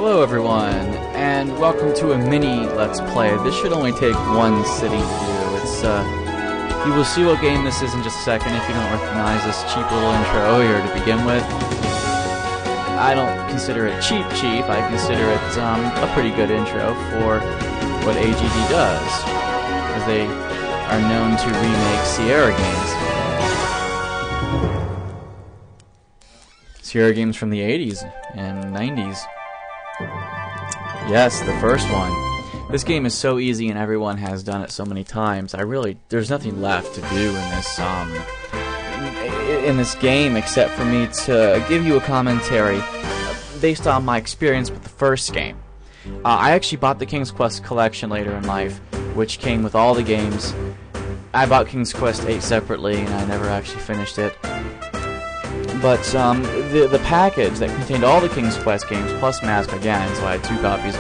Hello everyone, and welcome to a mini Let's Play. This should only take one sitting to do. You will see what game this is in just a second if you don't recognize this cheap little intro here to begin with. I don't consider it cheap, I consider it a pretty good intro for what AGD does, as they are known to remake Sierra games. Sierra games from the 80s and 90s. Yes, the first one. This game is so easy and everyone has done it so many times. There's nothing left to do in this game except for me to give you a commentary based on my experience with the first game. I actually bought the King's Quest collection later in life, which came with all the games. I bought King's Quest 8 separately and I never actually finished it. But the package that contained all the King's Quest games, plus Mask again, so I had 2 copies,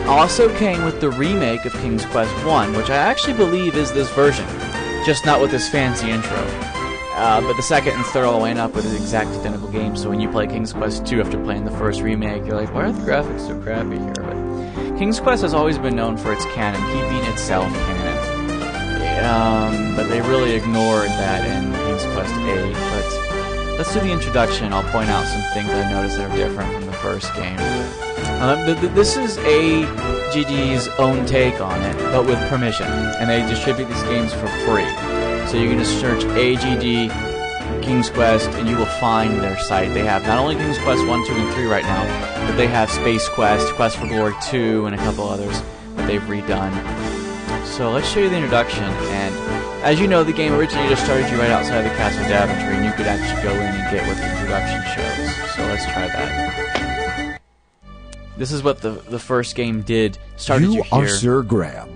also came with the remake of King's Quest 1, which I actually believe is this version, just not with this fancy intro. But the second and third all line up with the exact identical game, so when you play King's Quest 2 after playing the first remake, you're like, why are the graphics so crappy here? But King's Quest has always been known for its canon, keeping itself canon. But they really ignored that in King's Quest 8, but let's do the introduction. I'll point out some things I noticed that are different from the first game. This is AGD's own take on it, but with permission, and they distribute these games for free. So you can just search AGD King's Quest, and you will find their site. They have not only King's Quest 1, 2, and 3 right now, but they have Space Quest, Quest for Glory 2, and a couple others that they've redone. So let's show you the introduction, and as you know, the game originally just started you right outside the Castle Daventry, and you could actually go in and get what the introduction shows. So let's try that. This is what the first game did. You are Sir Graham,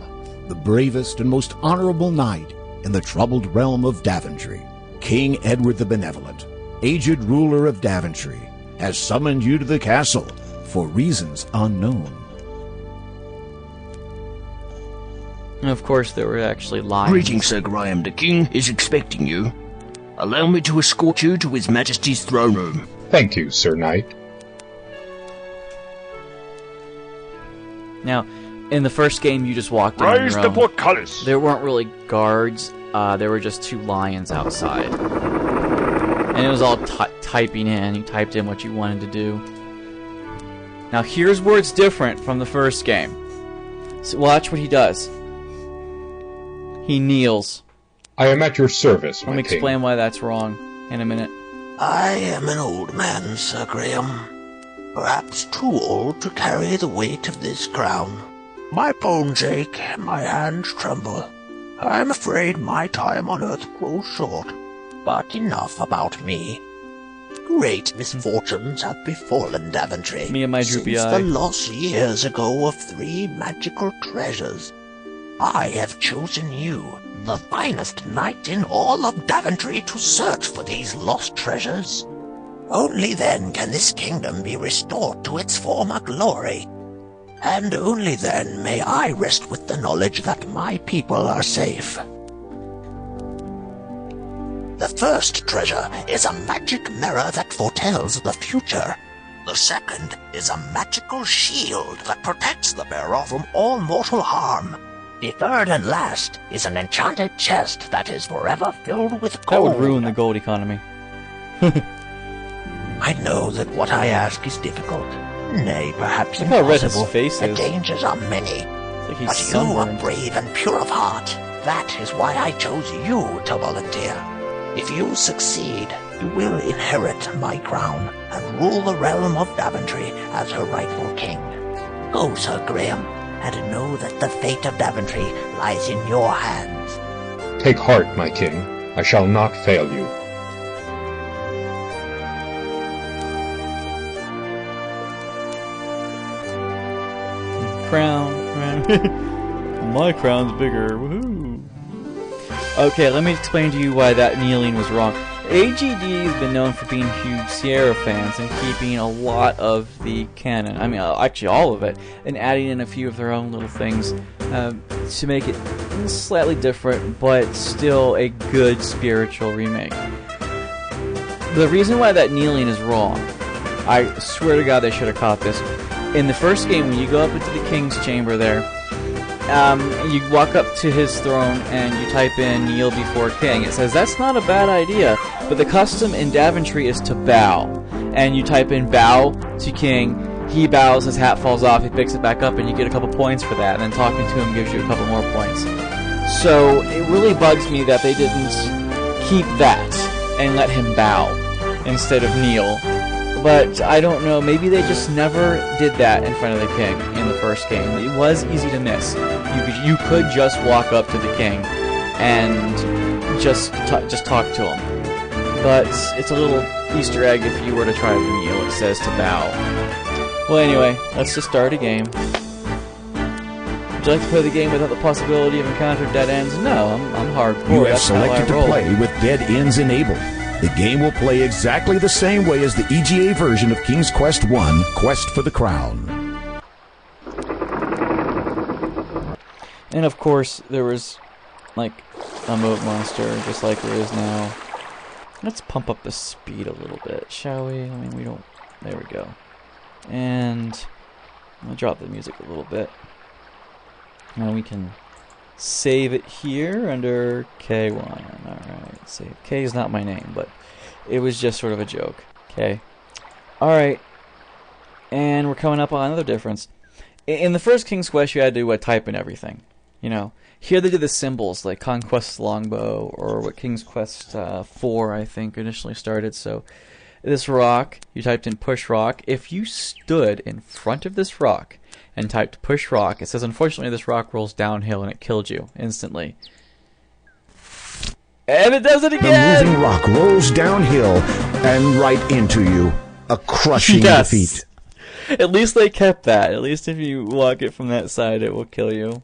the bravest and most honorable knight in the troubled realm of Daventry. King Edward the Benevolent, aged ruler of Daventry, has summoned you to the castle for reasons unknown. And of course, there were actually lines. Greetings, Sir Graham. The King is expecting you. Allow me to escort you to His Majesty's throne room. Thank you, Sir Knight. Now, in the first game, you just walked in. Raise the portcullis! There weren't really guards. There were just 2 lions outside. And it was all typing in. You typed in what you wanted to do. Now, here's where it's different from the first game. So watch what he does. He kneels. I am at your service, my Let me king. explain why that's wrong in a minute. I am an old man, Sir Graham. Perhaps too old to carry the weight of this crown. My bones ache, my hands tremble. I am afraid my time on earth grows short. But enough about me. Great misfortunes have befallen Daventry Me and my droopy since eye. the loss years ago of 3 magical treasures. I have chosen you, the finest knight in all of Daventry, to search for these lost treasures. Only then can this kingdom be restored to its former glory. And only then may I rest with the knowledge that my people are safe. The first treasure is a magic mirror that foretells the future. The second is a magical shield that protects the bearer from all mortal harm. The third and last is an enchanted chest that is forever filled with That gold. would ruin the gold economy. I know that what I ask is difficult. Nay, perhaps Look how red his impossible. face The is. dangers are many. It's like he's But you are sunburned. brave and pure of heart. That is why I chose you to volunteer. If you succeed, you will inherit my crown and rule the realm of Daventry as her rightful king. Go, Sir Graham, and know that the fate of Daventry lies in your hands. Take heart, my king. I shall not fail you. Crown. My crown's bigger. Woohoo! Okay, let me explain to you why that kneeling was wrong. AGD has been known for being huge Sierra fans and keeping a lot of the canon, I mean, actually all of it, and adding in a few of their own little things to make it slightly different, but still a good spiritual remake. The reason why that kneeling is wrong, I swear to God they should have caught this. in the first game, when you go up into the king's chamber there, you walk up to his throne and you type in kneel before king. It says that's not a bad idea, but the custom in Daventry is to bow. And you type in bow to king, he bows, his hat falls off, he picks it back up, and you get a couple points for that. And then talking to him gives you a couple more points. So it really bugs me that they didn't keep that and let him bow instead of kneel. But I don't know, maybe they just never did that in front of the king in the first game. It was easy to miss. You could just walk up to the king and just talk to him. But it's a little Easter egg if you were to try to kneel. It says to bow. Well, anyway, let's just start a game. Would you like to play the game without the possibility of encountering dead ends? No, I'm hardcore. You have That's how I selected to roll. play with dead ends enabled. The game will play exactly the same way as the EGA version of King's Quest I, Quest for the Crown. And of course, there was, like, a moat monster, just like there is now. Let's pump up the speed a little bit, shall we? I mean, we don't... There we go. And I'll drop the music a little bit. Now we can save it here under K1. Alright, save. K is not my name, but it was just sort of a joke. Okay. Alright. And we're coming up on another difference. In the first King's Quest, you had to type in everything. You know. Here they did the symbols, like Conquest Longbow, or what King's Quest 4, I think, initially started. So, this rock, you typed in push rock. If you stood in front of this rock and typed push rock, it says, unfortunately, this rock rolls downhill and it killed you instantly. And it does it again! The moving rock rolls downhill and right into you. A crushing Yes. defeat. At least they kept that. At least if you walk it from that side, it will kill you.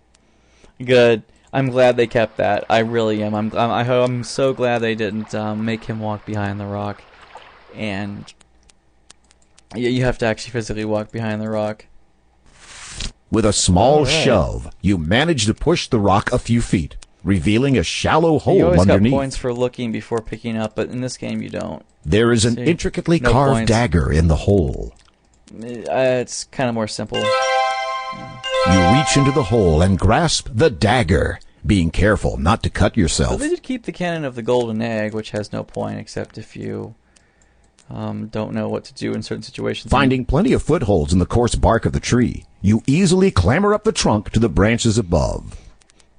Good. I'm glad they kept that. I really am. I'm so glad they didn't make him walk behind the rock. And you have to actually physically walk behind the rock. With a small All right. shove, you manage to push the rock a few feet, revealing a shallow You hole always got underneath. points for looking before picking up, but in this game you don't. There is an See, intricately no carved points. dagger in the hole. It's kind of more simple. You reach into the hole and grasp the dagger, being careful not to cut But yourself. they did keep the cannon of the golden egg, which has no point except if you don't know what to do in certain situations. Finding plenty of footholds in the coarse bark of the tree, you easily clamber up the trunk to the branches above.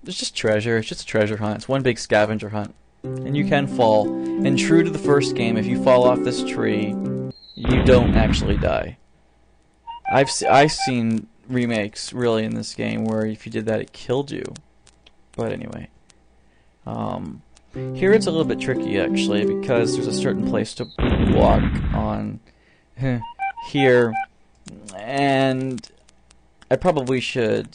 It's just treasure. It's just a treasure hunt. It's one big scavenger hunt. And you can fall. And true to the first game, if you fall off this tree, you don't actually die. I've seen remakes, really, in this game where if you did that, it killed you. But anyway. Here it's a little bit tricky, actually, because there's a certain place to walk on here. And I probably should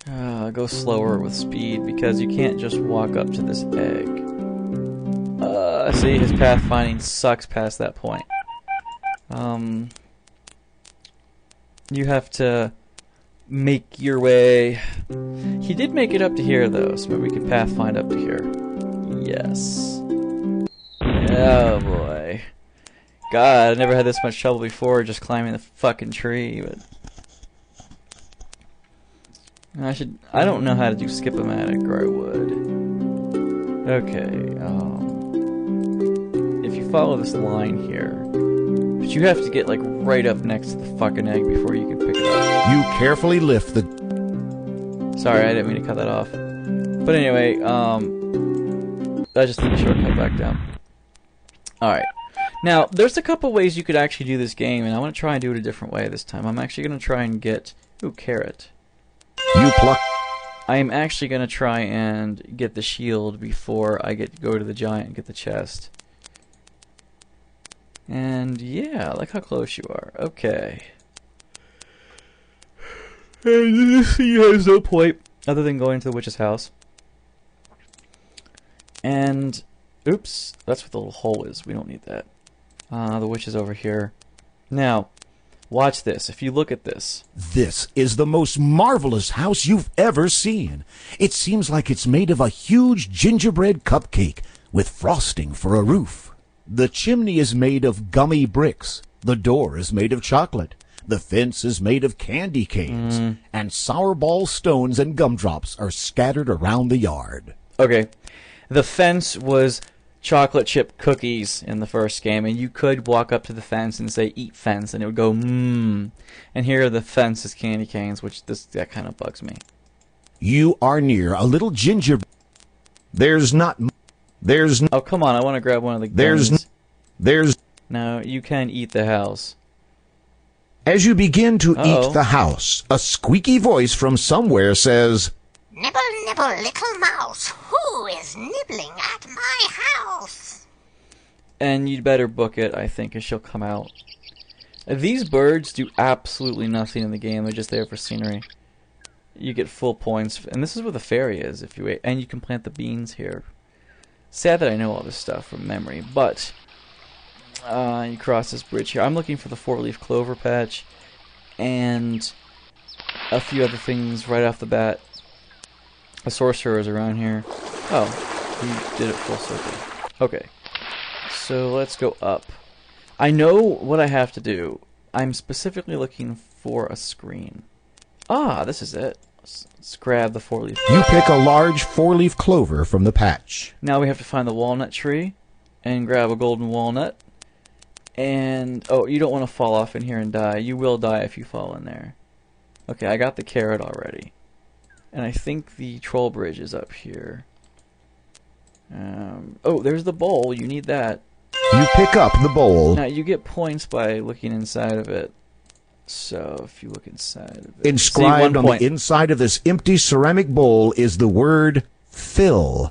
go slower with speed, because you can't just walk up to this egg. See, his pathfinding sucks past that point. You have to make your way. He did make it up to here, though, so maybe we could pathfind up to here. Yes. Oh, boy. God, I never had this much trouble before just climbing the fucking tree, but... I don't know how to do skip-o-matic, or I would. Okay, if you follow this line here, but you have to get, like, right up next to the fucking egg before you can pick it up. You carefully lift the... Sorry, I didn't mean to cut that off. But anyway, I just took a shortcut back down. Alright. Now, there's a couple ways you could actually do this game, and I want to try and do it a different way this time. I'm actually going to try and get... Ooh, carrot. You pluck... I am actually going to try and get the shield before I get to go to the giant and get the chest. And yeah, look how close you are. Okay. And this has no point other than going to the witch's house. And, oops, that's what the little hole is. We don't need that. The witch is over here. Now, watch this. If you look at this. This is the most marvelous house you've ever seen. It seems like it's made of a huge gingerbread cupcake with frosting for a roof. The chimney is made of gummy bricks, The door is made of chocolate. The fence is made of candy canes. And sour ball stones and gumdrops are scattered around the yard. Okay, the fence was chocolate chip cookies in the first game, and you could walk up to the fence and say, eat fence, and it would go, mmm. And here the fence is candy canes, which that kind of bugs me. You are near a little ginger... Oh, come on, I want to grab one of the guns. No, you can eat the house. As you begin to eat the house, a squeaky voice from somewhere says, Nibble, nibble, little mouse, who is nibbling at my house? And you'd better book it, I think, as she'll come out. These birds do absolutely nothing in the game. They're just there for scenery. You get full points, and this is where the fairy is, if you wait. And you can plant the beans here. Sad that I know all this stuff from memory, but you cross this bridge here. I'm looking for the 4-leaf clover patch and a few other things right off the bat. A sorcerer is around here. Oh, he did it full circle. Okay, so let's go up. I know what I have to do. I'm specifically looking for a screen. Ah, this is it. Let's grab the 4-leaf. You pick a large 4-leaf clover from the patch. Now we have to find the walnut tree and grab a golden walnut. And, oh, you don't want to fall off in here and die. You will die if you fall in there. Okay, I got the carrot already. And I think the troll bridge is up here. Oh, there's the bowl. You need that. You pick up the bowl. Now, you get points by looking inside of it. So, if you look inside of it... Inscribed on the inside of this empty ceramic bowl is the word, fill.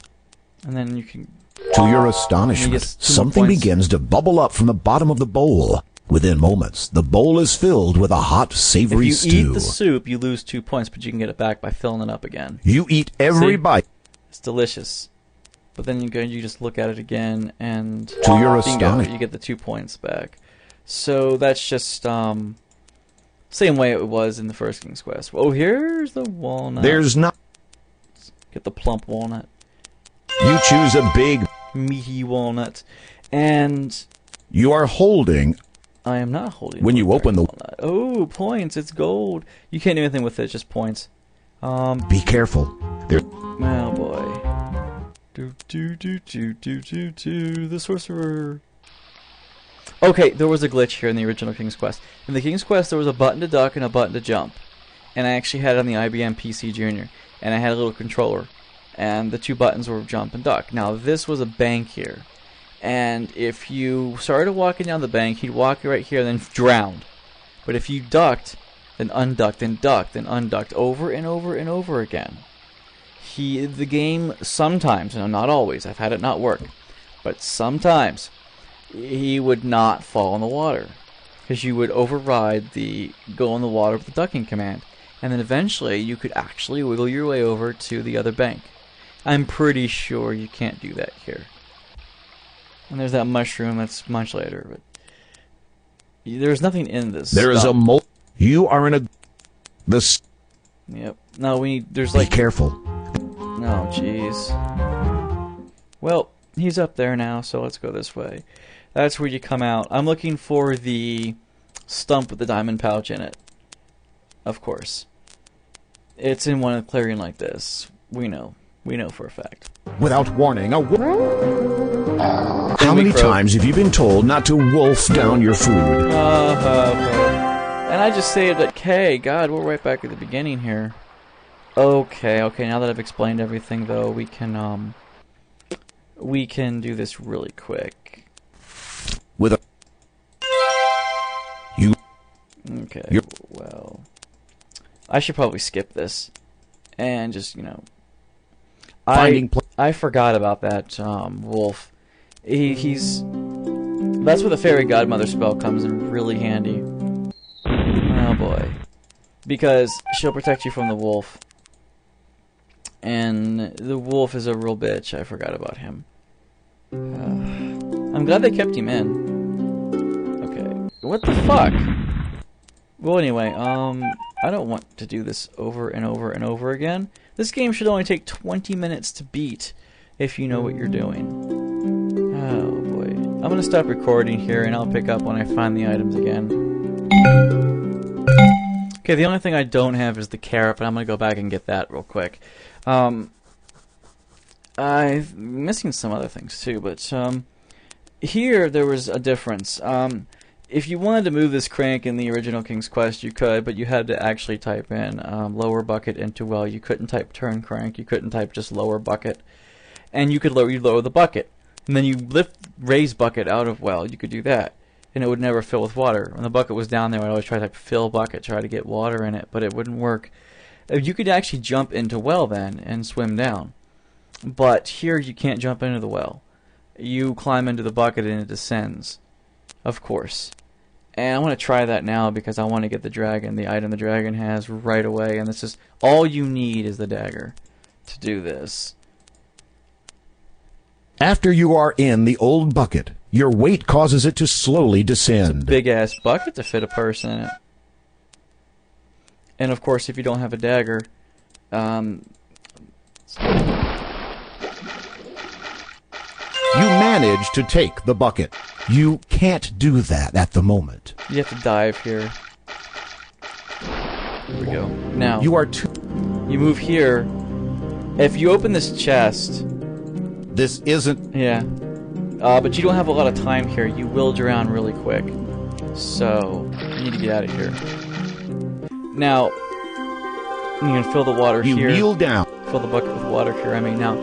And then you can... To your astonishment, something begins to bubble up from the bottom of the bowl. Within moments, the bowl is filled with a hot, savory stew. If you eat the soup, you lose 2 points, but you can get it back by filling it up again. You eat every bite. It's delicious. But then you just look at it again, and... To your astonishment, you get the 2 points back. So that's just, same way it was in the first King's Quest. Oh, here's the walnut. There's not... Get the plump walnut. You choose a big... meaty walnut. And... You are holding... I am not holding... When you open the... walnut. Oh, points. It's gold. You can't do anything with it. Just points. Be careful. There... Oh, boy. The sorcerer. Okay, there was a glitch here in the original King's Quest. In the King's Quest, there was a button to duck and a button to jump. And I actually had it on the IBM PC Junior. And I had a little controller. And the 2 buttons were jump and duck. Now, this was a bank here. And if you started walking down the bank, he'd walk right here, then drowned. But if you ducked, then unducked, then ducked, then unducked, over and over and over again. The game sometimes, no, not always, I've had it not work, but sometimes he would not fall in the water. Because you would override the go in the water with the ducking command. And then eventually you could actually wiggle your way over to the other bank. I'm pretty sure you can't do that here. And there's that mushroom that's much later, but there's nothing in this. There is a You are in a... This... Yep. No, there's like... Be careful. Oh, jeez. Well, he's up there now, so let's go this way. That's where you come out. I'm looking for the stump with the diamond pouch in it. Of course. It's in one of the clearing like this. We know. We know for a fact. Without warning, How many times have you been told not to wolf down your food? And I just saved at K. God, we're right back at the beginning here. Okay, now that I've explained everything, though, we can do this really quick. Okay, well... I should probably skip this. And just, I forgot about that wolf. He's... That's where the fairy godmother spell comes in really handy. Oh boy. Because she'll protect you from the wolf. And the wolf is a real bitch. I forgot about him. I'm glad they kept him in. Okay. What the fuck? Well, anyway, I don't want to do this over and over and over again. This game should only take 20 minutes to beat if you know what you're doing. Oh, boy. I'm gonna stop recording here, and I'll pick up when I find the items again. Okay, the only thing I don't have is the carrot, but I'm gonna go back and get that real quick. I'm missing some other things too, but here there was a difference. If you wanted to move this crank in the original King's Quest, you could, but you had to actually type in lower bucket into well. You couldn't type turn crank. You couldn't type just lower bucket. And you could lower the bucket. And then you raise bucket out of well. You could do that. And it would never fill with water. When the bucket was down there, I'd always try to type fill bucket, try to get water in it, but it wouldn't work. You could actually jump into well then and swim down. But here you can't jump into the well. You climb into the bucket and it descends. Of course. And I want to try that now because I want to get the dragon, the item the dragon has right away. And this is all you need is the dagger to do this. After you are in the old bucket, your weight causes it to slowly descend. Big ass bucket to fit a person in it. And of course, if you don't have a dagger, You manage to take the bucket. You can't do that at the moment. you have to dive here. Here we go. Now, You are you move here. If you open this chest, This isn't... yeah, but you don't have a lot of time here. You will drown really quick. So, you need to get out of here. Now, you can fill the water You here. kneel down. Fill the bucket with water here. I mean, now,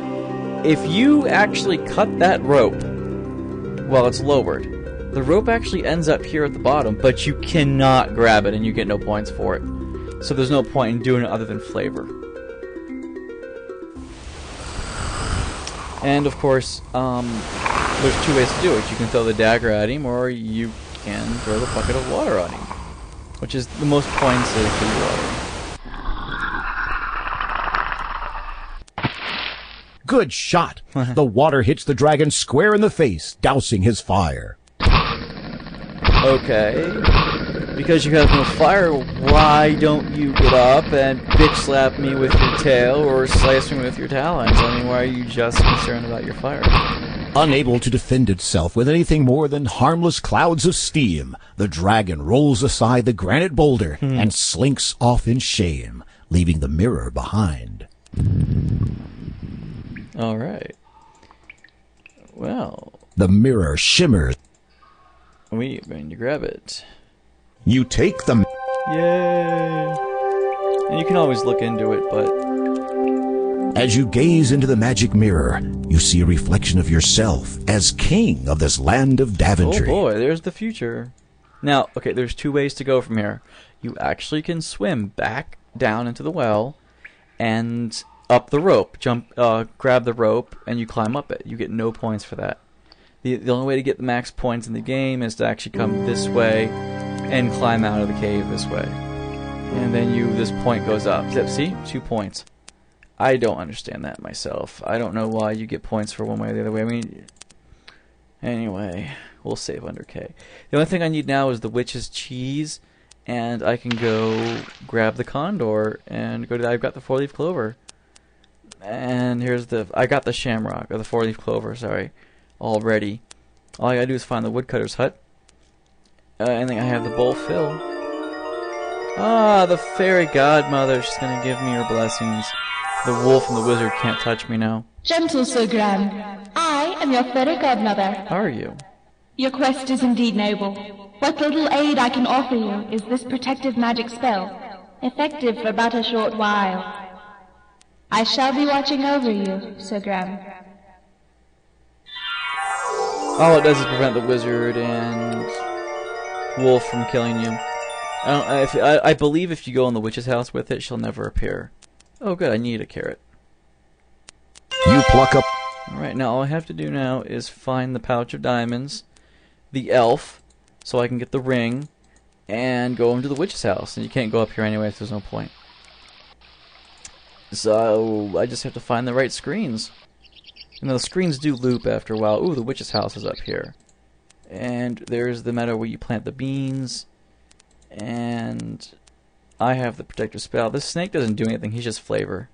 if you actually cut that rope while it's lowered, the rope actually ends up here at the bottom, but you cannot grab it and you get no points for it. So there's no point in doing it other than flavor. And of course, there's two ways to do it. You can throw the dagger at him, or you can throw the bucket of water on him, which is the most points is the water. Good shot. The water hits the dragon square in the face, dousing his fire. Okay. Because you have no fire, why don't you get up and bitch slap me with your tail or slice me with your talons? I mean, why are you just concerned about your fire? Unable to defend itself with anything more than harmless clouds of steam, the dragon rolls aside the granite boulder and slinks off in shame, leaving the mirror behind. Alright. Well, The mirror shimmers. we are going to grab it. You take the... Yay! And you can always look into it, but... As you gaze into the magic mirror, you see a reflection of yourself as king of this land of Daventry. Oh boy, there's the future. Now, okay, there's two ways to go from here. You actually can swim back down into the well and up the rope. Grab the rope and you climb up it. You get no points for that. The only way to get the max points in the game is to actually come this way and climb out of the cave this way. And then this point goes up. See? 2 points. I don't understand that myself. I don't know why you get points for one way or the other way. I mean, anyway, we'll save under K. The only thing I need now is the witch's cheese, and I can go grab the condor and go to. I've got the 4-leaf clover, and I got the shamrock or the 4-leaf clover. Sorry, already. All I gotta do is find the woodcutter's hut, and then I have the bowl filled. Ah, the fairy godmother. She's gonna give me her blessings. The wolf and the wizard can't touch me now. Gentle Sir Graham, I am your fairy godmother. How are you? Your quest is indeed noble. What little aid I can offer you is this protective magic spell, effective for but a short while. I shall be watching over you, Sir Graham. All it does is prevent the wizard and wolf from killing you. I believe if you go in the witch's house with it, she'll never appear. Oh good, I need a carrot. You pluck up... Alright, now all I have to do now is find the pouch of diamonds, the elf, so I can get the ring, and go into the witch's house. And you can't go up here anyway, so there's no point. So, I just have to find the right screens. And the screens do loop after a while. Ooh, the witch's house is up here. And there's the meadow where you plant the beans. And I have the protective spell. This snake doesn't do anything, he's just flavor.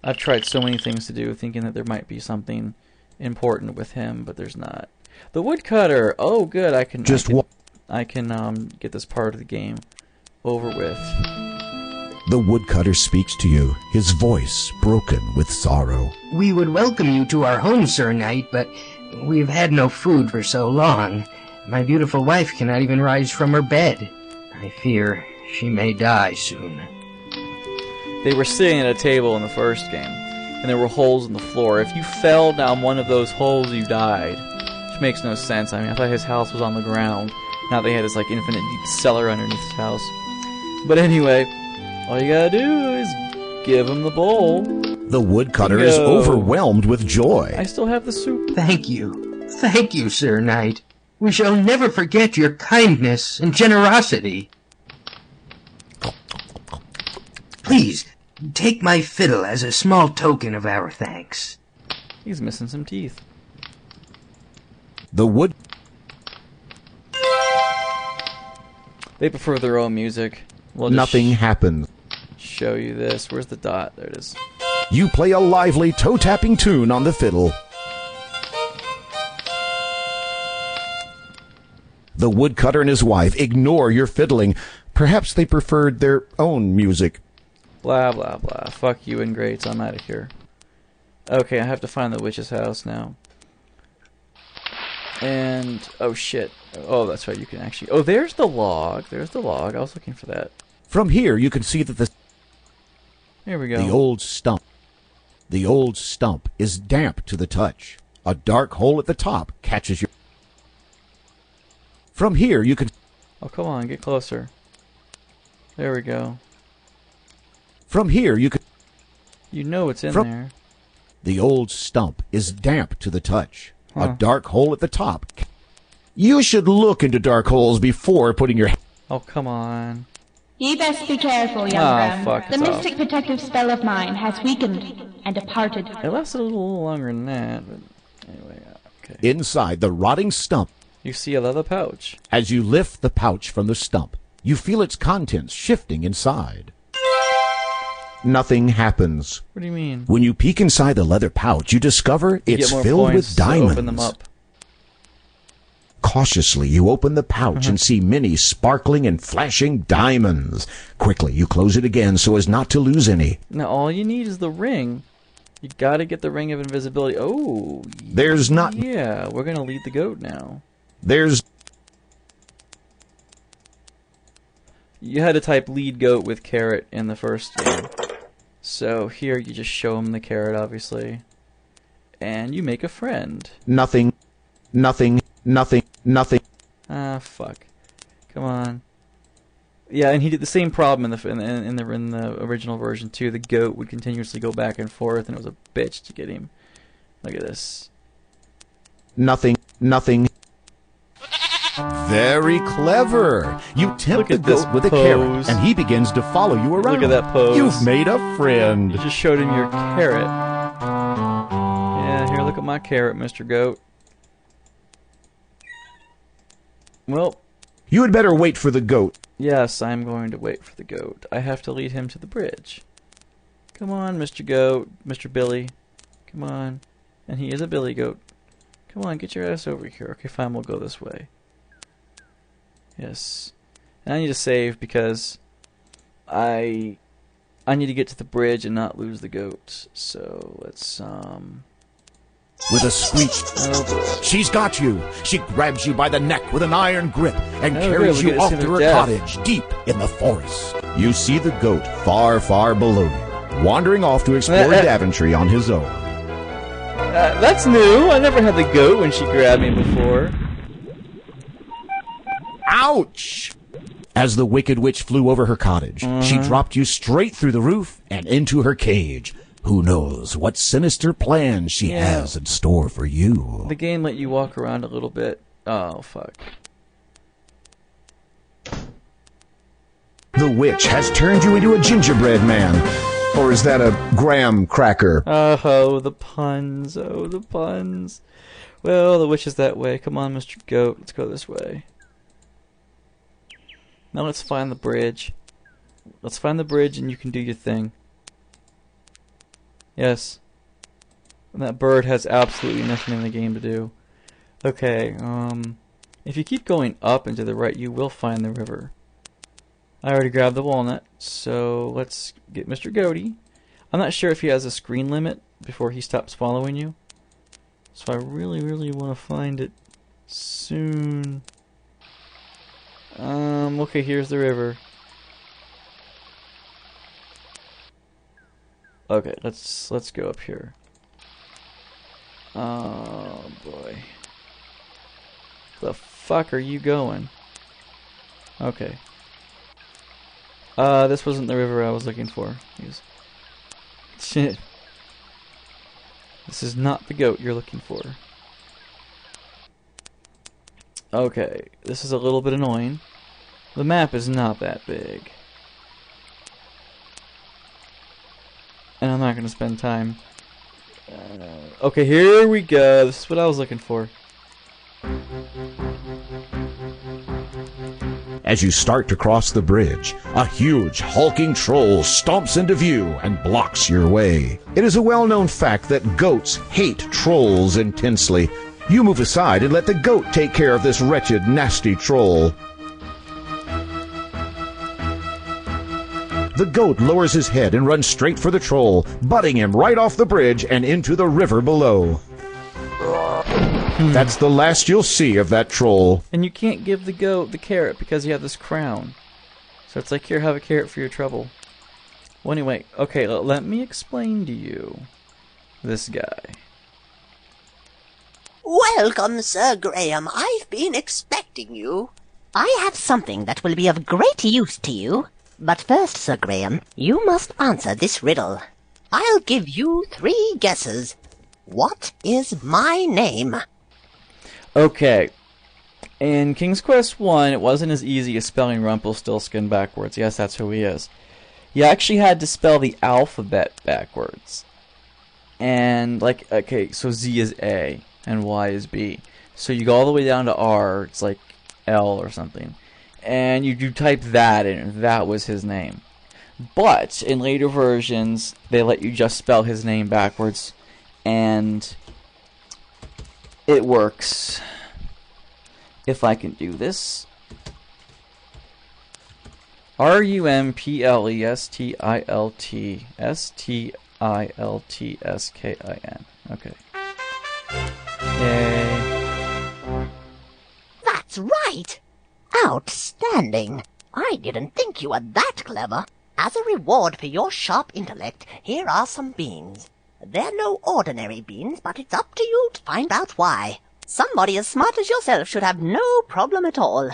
I've tried so many things to do, thinking that there might be something important with him, but there's not. The woodcutter. Oh, good. I can Just I can get this part of the game over with. The woodcutter speaks to you, his voice broken with sorrow. We would welcome you to our home, Sir Knight, but we've had no food for so long. My beautiful wife cannot even rise from her bed. I fear she may die soon. They were sitting at a table in the first game, and there were holes in the floor. If you fell down one of those holes, you died. Which makes no sense. I mean, I thought his house was on the ground. Now they had this, like, infinite deep cellar underneath his house. But anyway, all you gotta do is give him the bowl. The woodcutter is overwhelmed with joy. I still have the soup. Thank you. Thank you, Sir Knight. We shall never forget your kindness and generosity. Please, take my fiddle as a small token of our thanks. He's missing some teeth. The wood... They prefer their own music. We'll just Nothing happens. show you this. Where's the dot? There it is. You play a lively toe-tapping tune on the fiddle. The woodcutter and his wife ignore your fiddling. Perhaps they preferred their own music. Blah, blah, blah. Fuck you, ingrates. I'm out of here. Okay, I have to find the witch's house now. And, oh shit. Oh, that's right, you can actually... Oh, there's the log. There's the log. I was looking for that. From here, you can see that Here we go. the old stump is damp to the touch. A dark hole at the top catches your... From here, you can... Oh, come on, get closer. There we go. From here, you can... You know it's in From- there. The old stump is damp to the touch. A Huh. dark hole at the top. You should look into dark holes before putting your... Oh, come on. Ye best be careful, young Ah, Graham. fuck, The it's mystic protective spell of mine has weakened and departed. It lasted a little longer than that, but anyway, okay. Inside the rotting stump, You see a leather pouch. as you lift the pouch from the stump, you feel its contents shifting inside. Nothing happens. What do you mean? When you peek inside the leather pouch, you discover You it's get more filled points with to diamonds. open them up. Cautiously, you open the pouch and see many sparkling and flashing diamonds. Quickly, you close it again so as not to lose any. Now all you need is the ring. You gotta get the ring of invisibility. Oh, There's not... yeah, we're gonna lead the goat now. There's... You had to type lead goat with carrot in the first game. So here you just show him the carrot, obviously. And you make a friend. Nothing. Nothing. Nothing. Nothing. Ah, fuck. Come on. Yeah, and he did the same problem in the original version too. The goat would continuously go back and forth, and it was a bitch to get him. Look at this. Nothing. Nothing. Very clever. You Look tempt the at this goat with a pose. carrot, and he begins to follow you around. Look at that pose. You've made a friend. You just showed him your carrot. Yeah, here, look at my carrot, Mr. Goat. Well, You had better wait for the goat. yes, I'm going to wait for the goat. I have to lead him to the bridge. Come on, Mr. Goat, Mr. Billy. Come on. And he is a billy goat. Come on, get your ass over here. Okay, fine, we'll go this way. Yes. And I need to save because I need to get to the bridge and not lose the goat. So let's With a squeak, oh boy. she's got you. She grabs you by the neck with an iron grip and Oh, carries good, we you get to off see to the her death. cottage deep in the forest. You see the goat far, far below you, wandering off to explore Daventry on his own. That's new. I never had the goat when she grabbed me before. Ouch! As the Wicked Witch flew over her cottage, she dropped you straight through the roof and into her cage. Who knows what sinister plans she Yeah. has in store for you? The game let you walk around a little bit. Oh, fuck. The witch has turned you into a gingerbread man. Or is that a graham cracker? Oh, the puns. Oh, the puns. Well, the witch is that way. Come on, Mr. Goat. Let's go this way. Now let's find the bridge. Let's find the bridge and you can do your thing. Yes. And that bird has absolutely nothing in the game to do. Okay, if you keep going up and to the right, you will find the river. I already grabbed the walnut, so let's get Mr. Goaty. I'm not sure if he has a screen limit before he stops following you. So I really, really want to find it soon. Okay, here's the river. Okay, let's go up here. Oh boy. The fuck are you going? Okay. This wasn't the river I was looking for. Shit. This is not the goat you're looking for. Okay, this is a little bit annoying. The map is not that big. And I'm not going to spend time. Okay, here we go. This is what I was looking for. As you start to cross the bridge, a huge, hulking troll stomps into view and blocks your way. It is a well-known fact that goats hate trolls intensely. You move aside and let the goat take care of this wretched, nasty troll. The goat lowers his head and runs straight for the troll, butting him right off the bridge and into the river below. That's the last you'll see of that troll. And you can't give the goat the carrot because you have this crown. So it's like, here, have a carrot for your trouble. Well, anyway, okay, let me explain to you this guy. Welcome, Sir Graham. I've been expecting you. I have something that will be of great use to you. But first, Sir Graham, you must answer this riddle. I'll give you 3 guesses. What is my name? Okay. In King's Quest 1, it wasn't as easy as spelling Rumpelstiltskin backwards. Yes, that's who he is. You actually had to spell the alphabet backwards. And, like, okay, so Z is A, and Y is B. So you go all the way down to R, it's like L or something. And you type that in, and that was his name. But, in later versions, they let you just spell his name backwards, and it works. If I can do this. RUMPLESTILT Okay. Yay. That's right! Outstanding! I didn't think you were that clever. As a reward for your sharp intellect, here are some beans. They're no ordinary beans, but it's up to you to find out why. Somebody as smart as yourself should have no problem at all.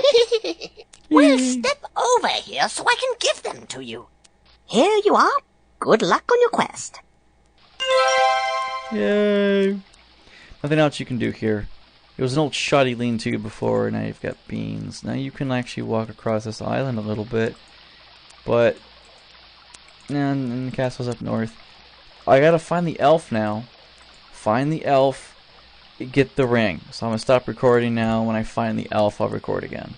Well, step over here so I can give them to you. Here you are. Good luck on your quest. Yay. Nothing else you can do here. It was an old shoddy lean-to before, now you've got beans. Now you can actually walk across this island a little bit. But, and the castle's up north. I gotta find the elf now. Find the elf. Get the ring. So I'm gonna stop recording now. When I find the elf, I'll record again.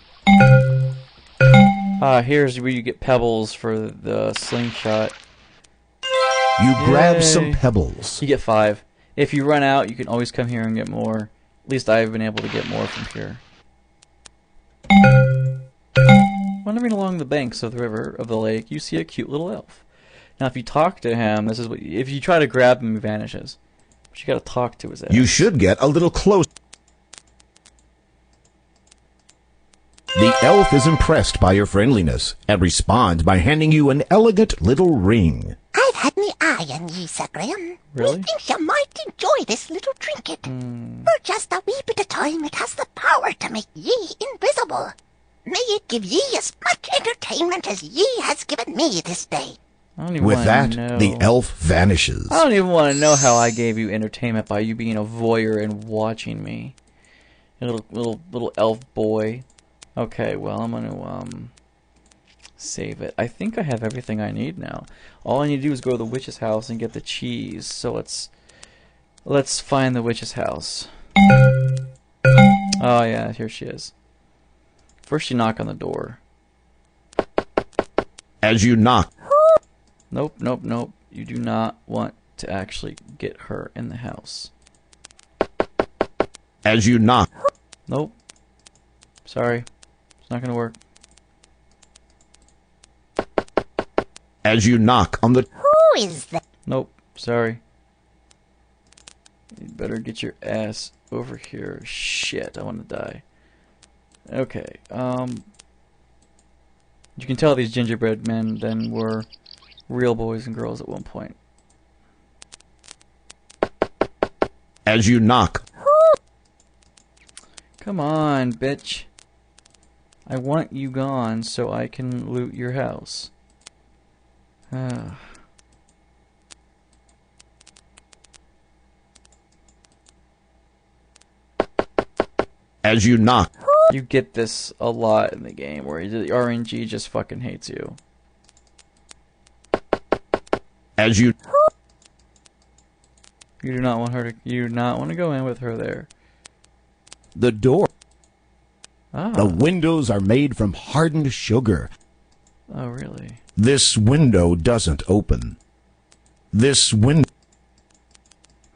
Here's where you get pebbles for the slingshot. You grab some pebbles. You get 5. If you run out, you can always come here and get more. At least I've been able to get more from here. Wandering along the banks of the river, of the lake, you see a cute little elf. Now, if you talk to him, this is what. If you try to grab him, he vanishes. But you gotta talk to his ass. You should get a little close. The elf is impressed by your friendliness and responds by handing you an elegant little ring. I've had me eye on ye, Sir Graham. Really? Methinks you might enjoy this little trinket. For just a wee bit of time, it has the power to make ye invisible. May it give ye as much entertainment as ye has given me this day. I don't even With that, know. the elf vanishes. I don't even want to know how I gave you entertainment by you being a voyeur and watching me. A little elf boy. Okay, well, I'm gonna, save it. I think I have everything I need now. All I need to do is go to the witch's house and get the cheese. So let's find the witch's house. Oh yeah, here she is. First you knock on the door. As you knock, Nope, nope, nope. You do not want to actually get her in the house. As you knock. Nope. Sorry. It's not gonna work. As you knock on the... Who is that? Nope. Sorry. You better get your ass over here. Shit, I want to die. Okay, you can tell these gingerbread men then were real boys and girls at one point. As you knock. Come on, bitch. I want you gone so I can loot your house. As you knock. You get this a lot in the game where the RNG just fucking hates you. As you... You do not want her to... You do not want to go in with her there. The door. Ah. The windows are made from hardened sugar. Oh, really? This window doesn't open. This window...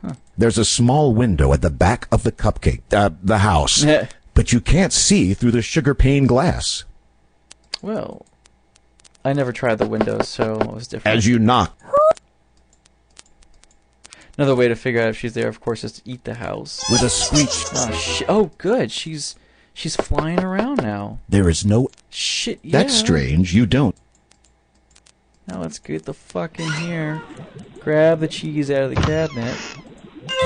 Huh. There's a small window at the back of the cupcake, the house. But you can't see through the sugar pane glass. Well, I never tried the windows, so it was different. As you knock. Another way to figure out if she's there, of course, is to eat the house. With a screech. Oh, shit. Oh, good. She's flying around now. There is no... Shit, yeah. That's strange. You don't. Now let's get the fuck in here. Grab the cheese out of the cabinet.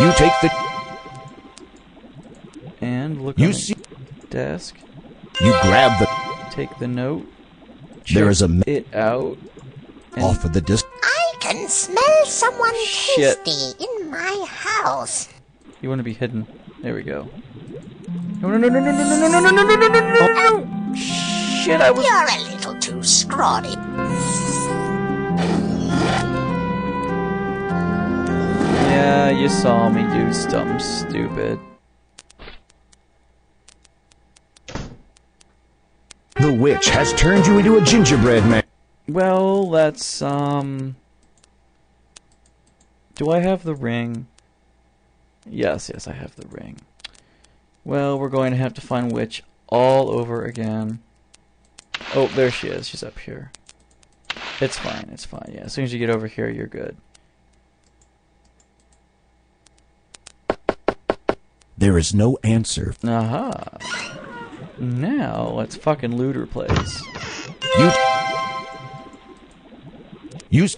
You take the... And look You on see... the desk. You grab the... Take the note. There is a... It out. Off of the disc. I can smell someone Shit. tasty in my house. You want to be hidden. There we go. No, no, no, no, no, no, no, no, no, no, no, no, no, no, no. Shit, I was... You're a little too scrawny. Yeah, you saw me do something stupid. The witch has turned you into a gingerbread man. Well, that's, do I have the ring? Yes, I have the ring. Well, we're going to have to find Witch all over again. Oh, there she is. She's up here. It's fine, yeah. As soon as you get over here, you're good. There is no answer. Aha. Now, let's fucking loot her place. You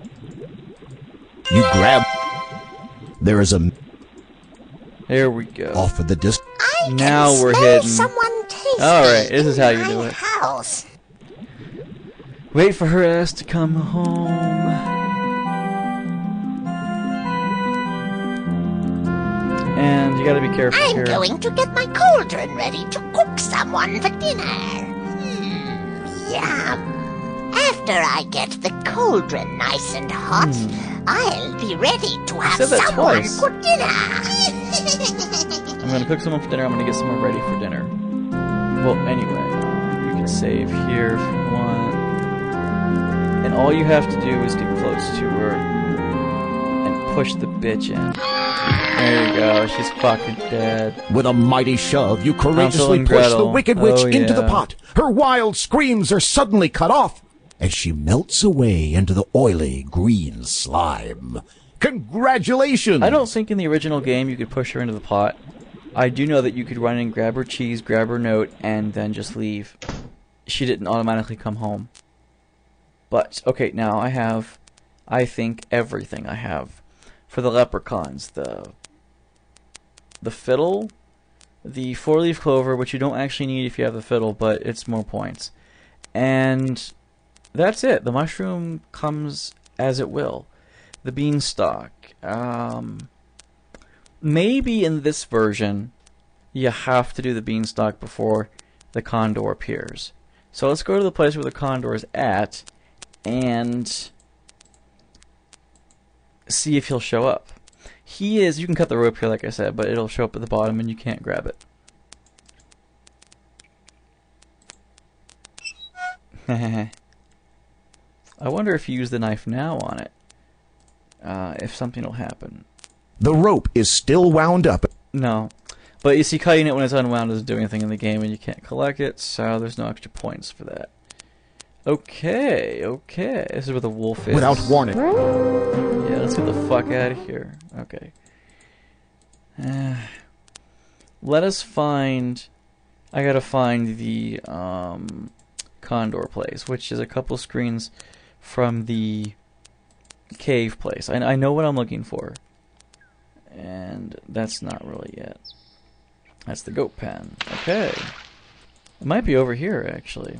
grab... There is a... There we go. Off of the disc. Now we're hidden. Someone tasty. Alright, this is how you in do my it. House. Wait for her ass to come home. And you gotta be careful I'm here. going to get my cauldron ready to cook someone for dinner. Yum. After I get the cauldron nice and hot, I'll be ready to have said that someone twice. for dinner. I'm gonna cook someone for dinner. I'm gonna get someone ready for dinner. Well, anyway, you can save here if you want. And all you have to do is get close to her and push the bitch in. There you go. She's fucking dead. With a mighty shove, you Hansel courageously and push the Gretel. wicked witch Oh, into the yeah. pot. Her wild screams are suddenly cut off as she melts away into the oily green slime. Congratulations! I don't think in the original game you could push her into the pot. I do know that you could run in, grab her cheese, grab her note, and then just leave. She didn't automatically come home. But, okay, now I have, I think, everything I have. For the leprechauns, the fiddle, the four-leaf clover, which you don't actually need if you have the fiddle, but it's more points. And that's it. The mushroom comes as it will. The beanstalk. Maybe in this version, you have to do the beanstalk before the condor appears. So let's go to the place where the condor is at and see if he'll show up. He is, you can cut the rope here like I said, but it'll show up at the bottom and you can't grab it. I wonder if you use the knife now on it, if something will happen. The rope is still wound up. No. But you see, cutting it when it's unwound doesn't do anything in the game, and you can't collect it, so there's no extra points for that. Okay, okay. This is where the wolf is. Without warning. Yeah, let's get the fuck out of here. Okay. Let us find... I gotta find the Condor place, which is a couple screens from the cave place. I know what I'm looking for. And that's not really it. That's the goat pen. Okay. It might be over here, actually.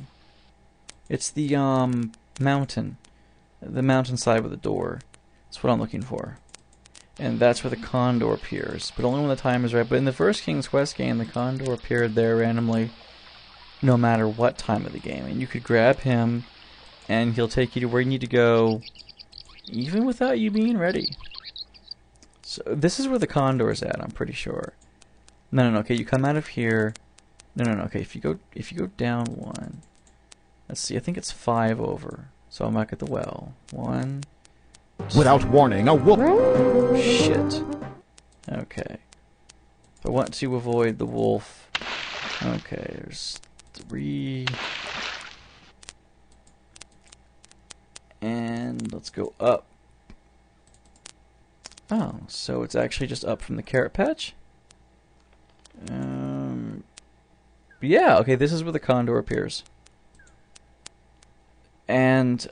It's the mountain. The mountainside with the door. That's what I'm looking for. And that's where the Condor appears, but only when the time is right. But in the first King's Quest game, the Condor appeared there randomly no matter what time of the game. And you could grab him, and he'll take you to where you need to go, even without you being ready. So this is where the Condor is at, I'm pretty sure. No, okay, you come out of here. No, okay, if you go down one. Let's see, I think it's 5 over. So I'm back at the well. 1... Without warning, a wolf. Shit. Okay. If I want to avoid the wolf. Okay, there's 3. And let's go up. Oh, so it's actually just up from the carrot patch? Yeah, okay, this is where the Condor appears. And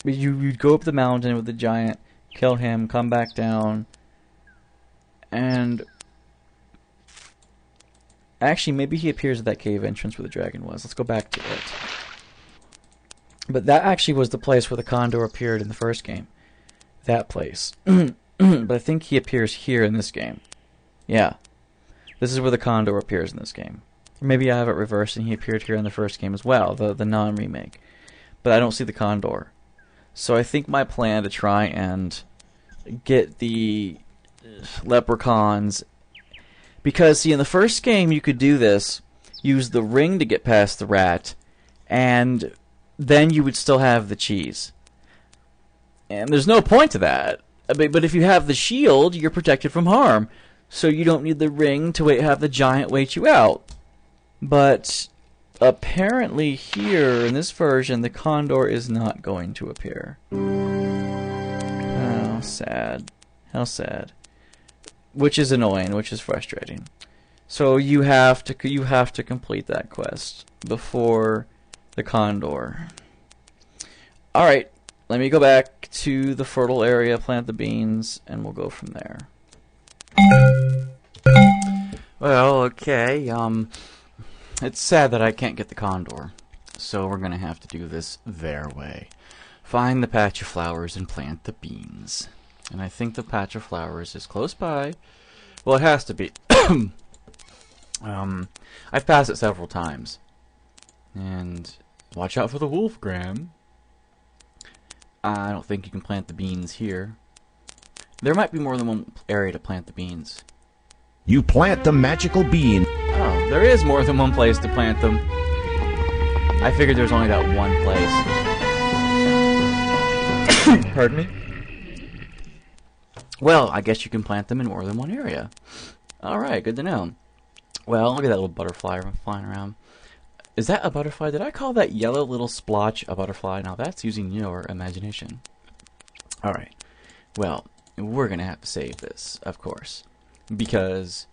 you'd go up the mountain with the giant, kill him, come back down, and actually maybe he appears at that cave entrance where the dragon was. Let's go back to it. But that actually was the place where the Condor appeared in the first game. That place. But I think he appears here in this game. Yeah. This is where the Condor appears in this game. Or maybe I have it reversed and he appeared here in the first game as well, the non-remake. But I don't see the Condor. So I think my plan to try and get the leprechauns... Because, see, in the first game you could do this, use the ring to get past the rat, and then you would still have the cheese. And there's no point to that. But if you have the shield, you're protected from harm. So you don't need the ring to have the giant wait you out. But apparently here, in this version, the Condor is not going to appear. How sad. How sad. Which is annoying, which is frustrating. So you have to complete that quest before the Condor. Alright, let me go back to the fertile area, plant the beans, and we'll go from there. Well, okay, it's sad that I can't get the Condor, so we're gonna have to do this their way. Find the patch of flowers and plant the beans. And I think the patch of flowers is close by. Well, it has to be. I've passed it several times. And watch out for the wolf, Graham. I don't think you can plant the beans here. There might be more than one area to plant the beans. You plant the magical bean. Oh, there is more than one place to plant them. I figured there's only that one place. Pardon me? Well, I guess you can plant them in more than one area. Alright, good to know. Well, look at that little butterfly flying around. Is that a butterfly? Did I call that yellow little splotch a butterfly? Now that's using your imagination. Alright. Well, we're gonna have to save this, of course. Because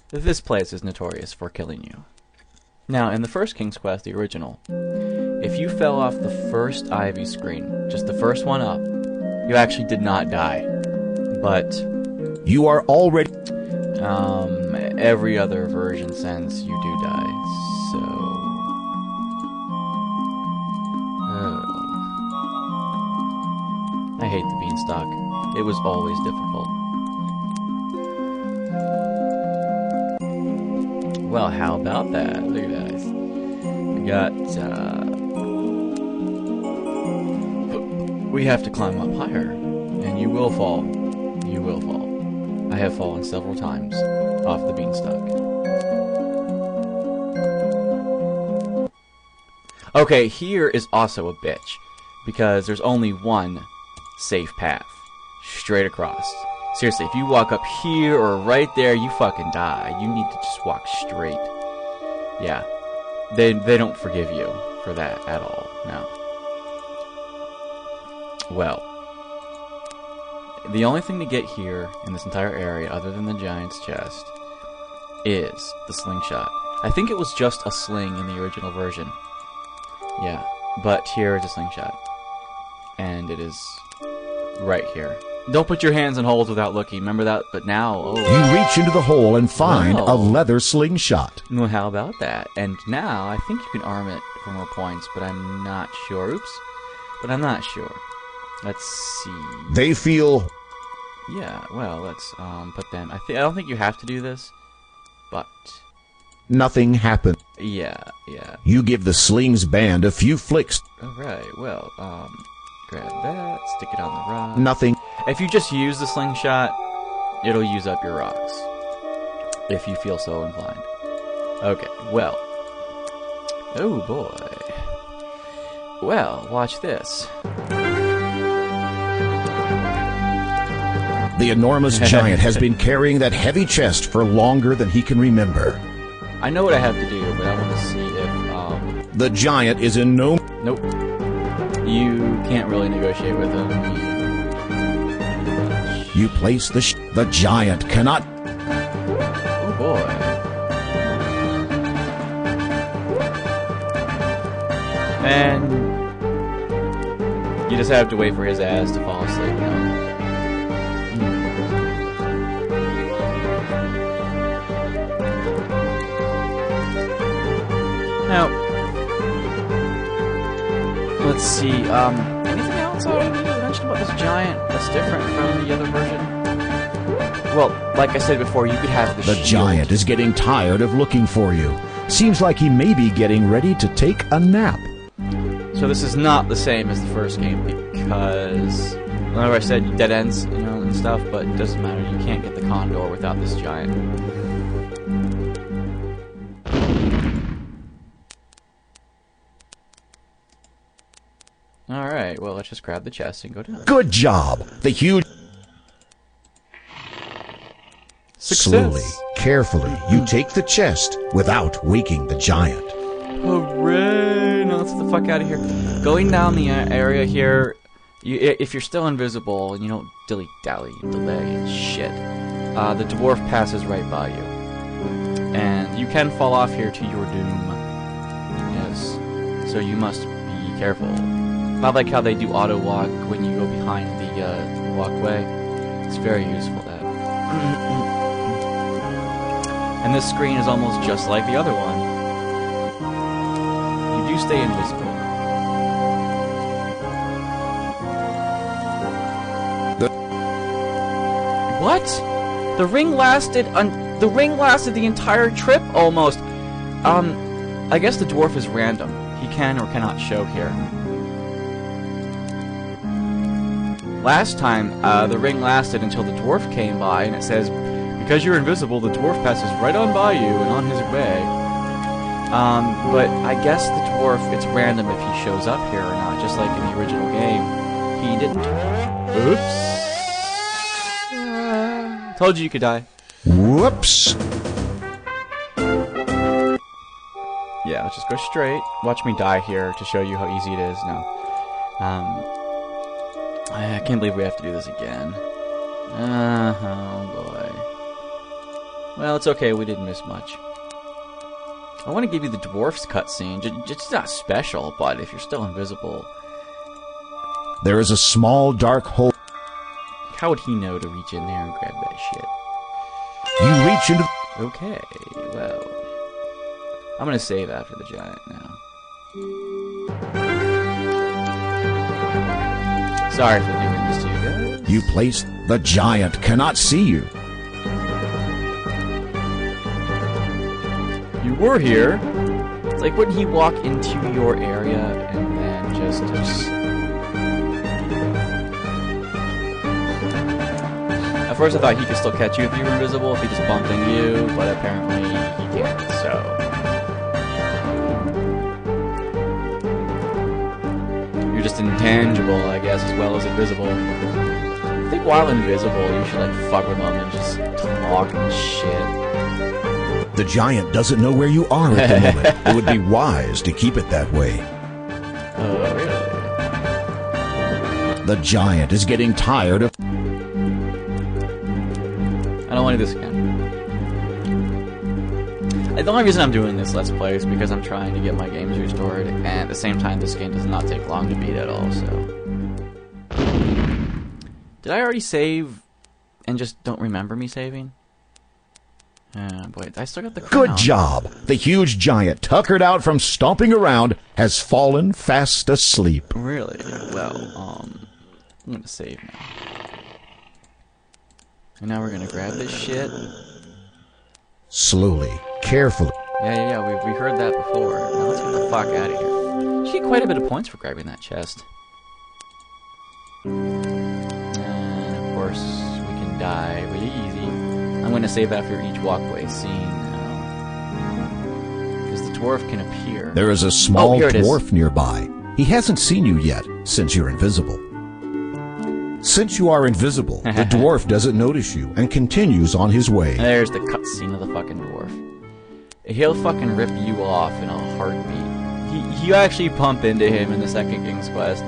this place is notorious for killing you. Now, in the first King's Quest, the original, if you fell off the first Ivy screen, just the first one up, you actually did not die. But you are already... every other version since, you do die. So... I hate the beanstalk. It was always difficult. Well, how about that? Look at that. We got, we have to climb up higher. And you will fall. You will fall. I have fallen several times off the beanstalk. Okay, here is also a bitch. Because there's only one safe path. Straight across. Seriously, if you walk up here or right there, you fucking die. You need to just walk straight. Yeah. They don't forgive you for that at all. No. Well, the only thing to get here in this entire area, other than the giant's chest, is the slingshot. I think it was just a sling in the original version. Yeah, but here is a slingshot. And it is right here. Don't put your hands in holes without looking. Remember that? But now, oh. You reach into the hole and find Wow. a leather slingshot. Well, how about that? And now, I think you can arm it for more points, but I'm not sure. Oops. But I'm not sure. Let's see. They feel Yeah, well, let's put them. I don't think you have to do this, but nothing happened. yeah. You give the sling's band a few flicks. All right. Well, grab that, stick it on the rock. Nothing. If you just use the slingshot, it'll use up your rocks. If you feel so inclined. Okay. Well. Oh boy. Well, watch this. The enormous giant has been carrying that heavy chest for longer than he can remember. I know what I have to do, but I want to see if The giant is in no... nope. You can't really negotiate with him. You place the giant cannot... Oh boy. And you just have to wait for his ass to fall asleep, you know? Now, let's see, anything else I need to mention about this giant that's different from the other version? Well, like I said before, you could have the The shield. giant is getting tired of looking for you. Seems like he may be getting ready to take a nap. So this is not the same as the first game because, remember I said dead ends, you know, and stuff, but it doesn't matter. You can't get the condor without this giant. Alright, well, let's just grab the chest and go down. Good job. The huge... Success. Slowly, carefully, you take the chest without waking the giant. Hooray! Now let's get the fuck out of here. Going down the area here, if you're still invisible and you don't dilly-dally, delay and shit, the dwarf passes right by you. And you can fall off here to your doom. Yes. So you must be careful. I like how they do auto-walk when you go behind the walkway. It's very useful, that. And this screen is almost just like the other one. You do stay invisible. What? The ring lasted the entire trip almost. I guess the dwarf is random. He can or cannot show here. Last time, the ring lasted until the dwarf came by, and it says, because you're invisible, the dwarf passes right on by you and on his way. But I guess the dwarf, it's random if he shows up here or not, just like in the original game. He didn't. Oops. Told you could die. Whoops. Yeah, let's just go straight. Watch me die here to show you how easy it is. No. I can't believe we have to do this again. Oh boy. Well, it's okay, we didn't miss much. I want to give you the dwarf's cutscene. It's not special, but if you're still invisible... There is a small dark hole. How would he know to reach in there and grab that shit? You reach into... Okay, well... I'm gonna save after the giant now. Sorry for doing this to you guys. You place... The giant cannot see you. You were here. It's like, wouldn't he walk into your area and then just... At first I thought he could still catch you if you were invisible, if he just bumped into you, but apparently he can't, so... You're just intangible, I guess, as well as invisible. think while invisible, you should like fuck with them and just talk and shit. The giant doesn't know where you are at the moment. It would be wise to keep it that way. Oh, really? The giant is getting tired of... I don't want to do this again. The only reason I'm doing this Let's Play is because I'm trying to get my games restored, and at the same time, this game does not take long to beat at all, so... Did I already save and just don't remember me saving? Boy, I still got the crown. Good job! The huge giant, tuckered out from stomping around, has fallen fast asleep. Really? Well, I'm gonna save now. And now we're gonna grab this shit. Slowly, carefully. Yeah, we heard that before. Now let's get the fuck out of here. You get quite a bit of points for grabbing that chest. And, of course, we can die really easy. I'm going to save after each walkway scene now. Because the dwarf can appear. There is a small dwarf nearby. He hasn't seen you yet, since you're invisible. Since you are invisible, the dwarf doesn't notice you and continues on his way. There's the cutscene of the fucking dwarf. He'll fucking rip you off in a heartbeat. You actually bump into him in the second King's Quest.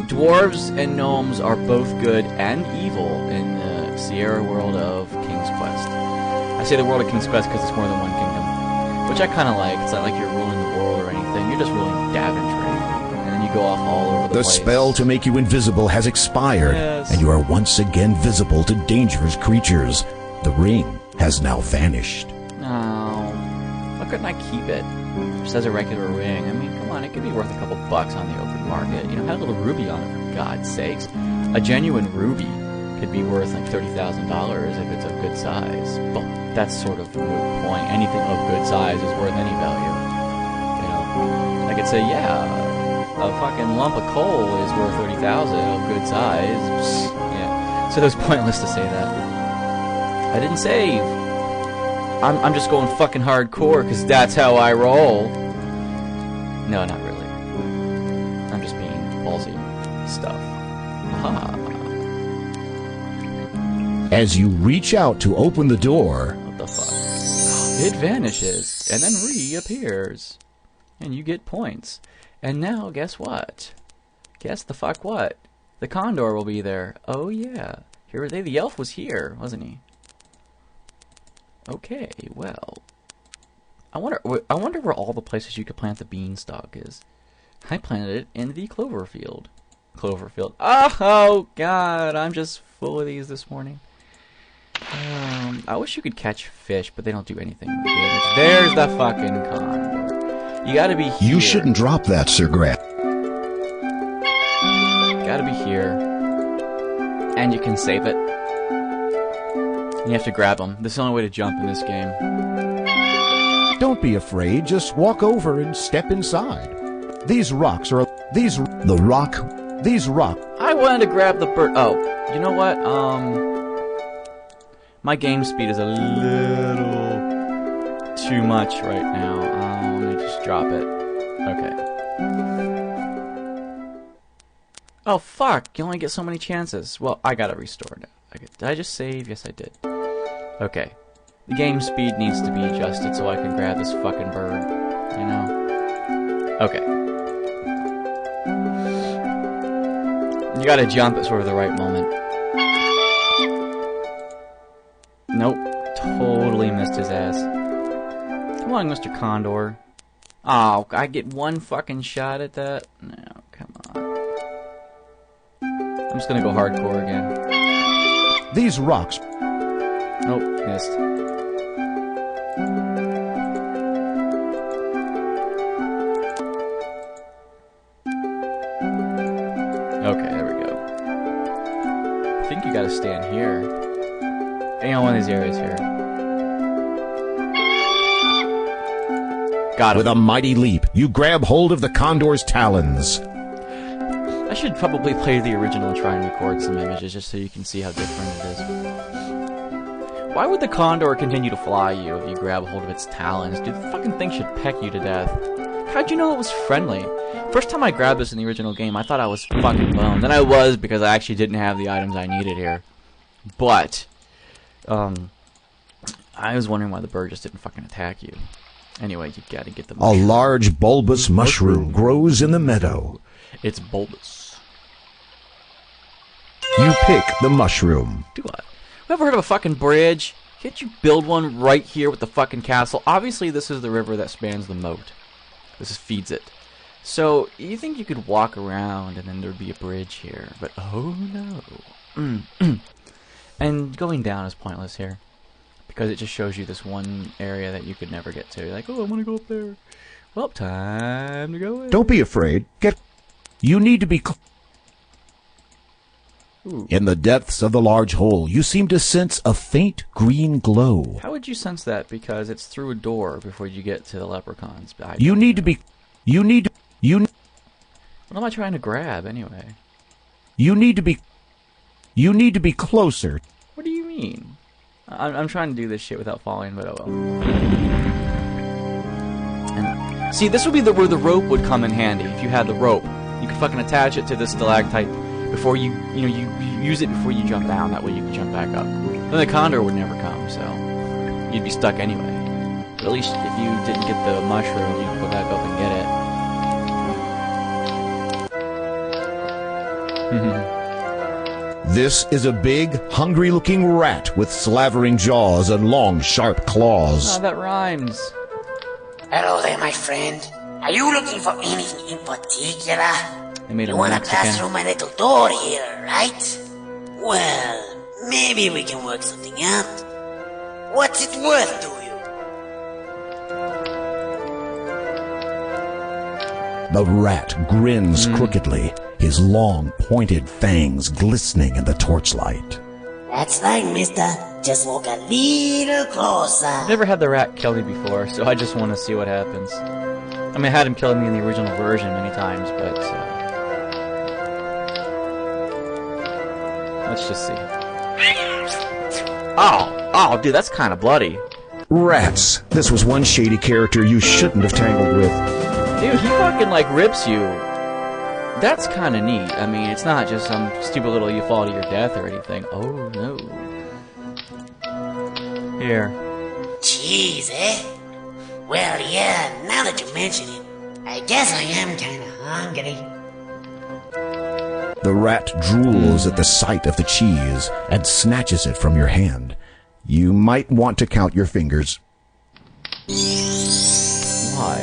Dwarves and gnomes are both good and evil in the Sierra world of King's Quest. I say the world of King's Quest because it's more than one kingdom, which I kind of like. It's not like you're ruling the world or anything. You're just ruling Daventry, and then you go off all over the place. The spell to make you invisible has expired, and you are once again visible to dangerous creatures. The ring has now vanished. No, why couldn't I keep it? Just as a regular ring. I mean, come on, it could be worth a couple bucks on the open market. You know, had a little ruby on it, for God's sakes. A genuine ruby could be worth like $30,000 if it's of good size. But that's sort of the moot point. Anything of good size is worth any value. You know, I could say, yeah, a fucking lump of coal is worth $30,000 of good size. Psst, yeah, so it was pointless to say that. I didn't save. I'm just going fucking hardcore because that's how I roll. No, not really. I'm just being ballsy stuff. Aha. As you reach out to open the door... What the fuck? It vanishes and then reappears. And you get points. And now, guess what? Guess the fuck what? The condor will be there. Oh yeah. Here they. The elf was here, wasn't he? Okay, well, I wonder where all the places you could plant the beanstalk is. I planted it in the Cloverfield. Oh God, I'm just full of these this morning. I wish you could catch fish, but they don't do anything with the game. There's the fucking condor. You gotta be here. You shouldn't drop that, Sir Graham. Gotta be here, and you can save it. You have to grab them. This is the only way to jump in this game. Don't be afraid. Just walk over and step inside. These rocks are... These rock... I wanted to grab the bird... Oh, you know what? My game speed is a little too much right now. Let me just drop it. Okay. Oh, fuck. You only get so many chances. Well, I gotta restore now. Did I just save? Yes, I did. Okay. The game speed needs to be adjusted so I can grab this fucking bird. You know? Okay. You gotta jump at sort of the right moment. Nope. Totally missed his ass. Come on, Mr. Condor. Oh, I get one fucking shot at that? No, come on. I'm just gonna go hardcore again. These rocks... Nope, missed. Okay, there we go. I think you gotta stand here. Hang on one of these areas here. Got him. With a mighty leap, you grab hold of the condor's talons. I should probably play the original and try and record some images just so you can see how different it is. Why would the condor continue to fly you if you grab hold of its talons? Dude, the fucking thing should peck you to death. How'd you know it was friendly? First time I grabbed this in the original game, I thought I was fucking boned. And I was, because I actually didn't have the items I needed here. But, I was wondering why the bird just didn't fucking attack you. Anyway, you gotta get the mushroom. A large bulbous mushroom grows in the meadow. It's bulbous. You pick the mushroom. Do I? Ever heard of a fucking bridge? Can't you build one right here with the fucking castle? Obviously, this is the river that spans the moat. This feeds it. So, you think you could walk around and then there'd be a bridge here. But, oh no. And going down is pointless here. Because it just shows you this one area that you could never get to. You're like, oh, I want to go up there. Well, time to go in. Don't be afraid. You need to be... In the depths of the large hole, you seem to sense a faint green glow. How would you sense that? Because it's through a door before you get to the leprechauns. You need to be... What am I trying to grab, anyway? You need to be closer. What do you mean? I'm trying to do this shit without falling, but oh well. And see, this would be where the rope would come in handy. If you had the rope, you could fucking attach it to this stalactite before you use it before you jump down. That way you can jump back up. Then the condor would never come, so you'd be stuck anyway. But at least if you didn't get the mushroom, you could go back up and get it. This is a big, hungry-looking rat with slavering jaws and long, sharp claws. Oh, that rhymes. Hello there, my friend. Are you looking for anything in particular? You want to pass through my little door here, right? Well, maybe we can work something out. What's it worth to you? The rat grins crookedly, his long, pointed fangs glistening in the torchlight. That's right, mister. Just walk a little closer. Never had the rat kill me before, so I just want to see what happens. I mean, I had him kill me in the original version many times, but... let's just see. Oh, dude, that's kind of bloody. Rats. This was one shady character you shouldn't have tangled with. Dude, he fucking, like, rips you. That's kind of neat. I mean, it's not just some stupid little you fall to your death or anything. Oh, no. Here. Jeez, eh? Well, yeah, now that you mention it, I guess I am kind of hungry. The rat drools at the sight of the cheese and snatches it from your hand. You might want to count your fingers. Why?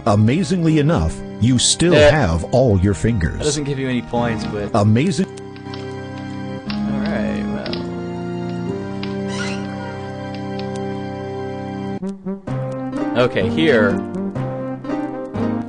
Amazingly enough, you still have all your fingers. That doesn't give you any points, but... Amazing. Alright, well... Okay, here...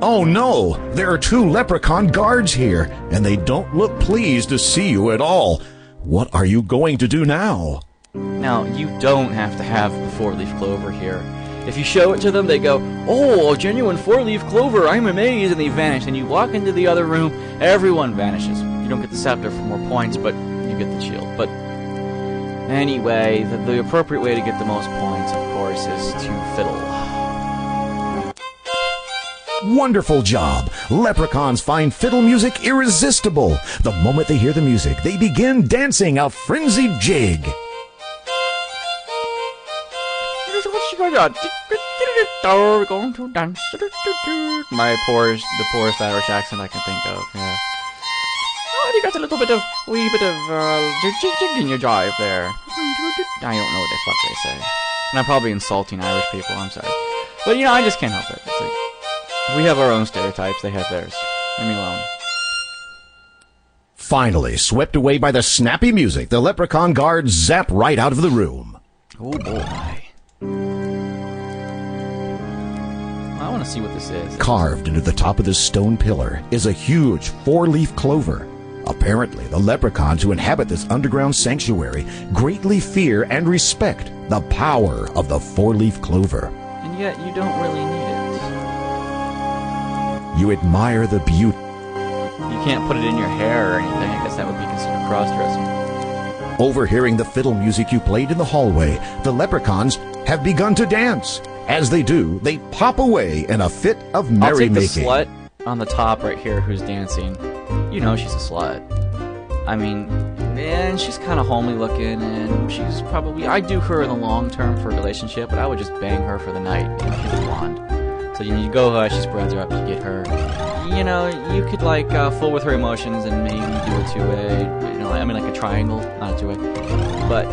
Oh no! There are 2 leprechaun guards here, and they don't look pleased to see you at all. What are you going to do now? Now, you don't have to have the 4-leaf clover here. If you show it to them, they go, oh, a genuine 4-leaf clover, I'm amazed, and they vanish. And you walk into the other room, everyone vanishes. You don't get the scepter for more points, but you get the shield. But anyway, the appropriate way to get the most points, of course, is to fiddle. Wonderful job! Leprechauns find fiddle music irresistible. The moment they hear the music, they begin dancing a frenzied jig. We're going to dance. The poorest Irish accent I can think of. Yeah. Oh, you got a little bit of, wee bit of jig in your jive there. I don't know what the fuck they say, and I'm probably insulting Irish people. I'm sorry, but you know, I just can't help it. It's like we have our own stereotypes; they have theirs. Leave me alone. Finally, swept away by the snappy music, the leprechaun guards zap right out of the room. Oh boy. I want to see what this is. Carved into the top of this stone pillar is a huge 4-leaf clover. Apparently, the leprechauns who inhabit this underground sanctuary greatly fear and respect the power of the 4-leaf clover. And yet, you don't really need it. You admire the beauty. You can't put it in your hair or anything. I guess that would be considered cross-dressing. Overhearing the fiddle music you played in the hallway, the leprechauns have begun to dance. As they do, they pop away in a fit of I'll take the merrymaking. slut on the top right here who's dancing. You know she's a slut. I mean, man, she's kind of homely looking, and she's probably... I do her in the long term for a relationship, but I would just bang her for the night. You know, she's blonde. So you go, she spreads her up, you get her. You know, you could, like, fool with her emotions and maybe do a two-way. You know, I mean, like a triangle, not a two-way. But,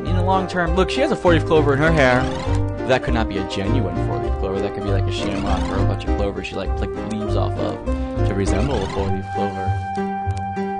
in the long term... Look, she has a 4-leaf clover in her hair. That could not be a genuine 4-leaf clover. That could be like a shamrock or a bunch of clover she like the leaves off of to resemble a 4-leaf clover.